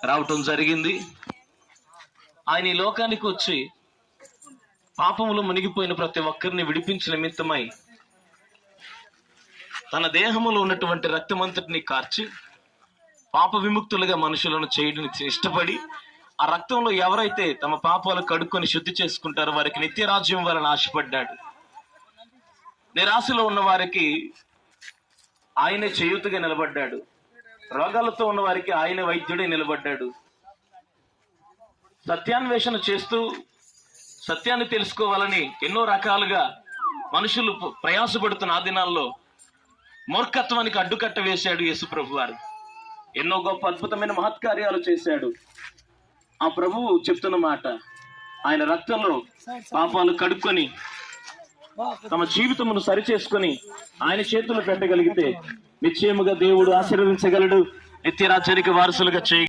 రావటం జరిగింది. ఆయన ఈ లోకానికి వచ్చి పాపములో మునిగిపోయిన ప్రతి ఒక్కరిని విడిపించిన నిమిత్తమై తన దేహములో ఉన్నటువంటి రక్తమంతటిని కార్చి పాప విముక్తులుగా మనుషులను చేయడం ఇష్టపడి, ఆ రక్తంలో ఎవరైతే తమ పాపాలు కడుక్కొని శుద్ధి చేసుకుంటారో వారికి నిత్య రాజ్యం వలన ఆశపడ్డాడు. నిరాశలో ఉన్న వారికి ఆయనే చేయూతగా నిలబడ్డాడు. రోగాలతో ఉన్న వారికి ఆయన వైద్యుడే నిలబడ్డాడు. సత్యాన్వేషణ చేస్తూ సత్యాన్ని తెలుసుకోవాలని ఎన్నో రకాలుగా మనుషులు ప్రయాసపడుతున్న ఆ దినాల్లో మూర్ఖత్వానికి అడ్డుకట్ట వేశాడు యేసుప్రభు వారు. ఎన్నో గొప్ప అద్భుతమైన మహత్కార్యాలు చేశాడు. ఆ ప్రభువు చెప్తున్న మాట, ఆయన రక్తంలో పాపాలు కడుక్కొని తమ జీవితమును సరిచేసుకొని ఆయన చేతులు పెట్టగలిగితే నిశ్చయముగా దేవుడు ఆశీర్వదించగలడు, నిత్యరాజ్యానికి వారసులుగా చేయ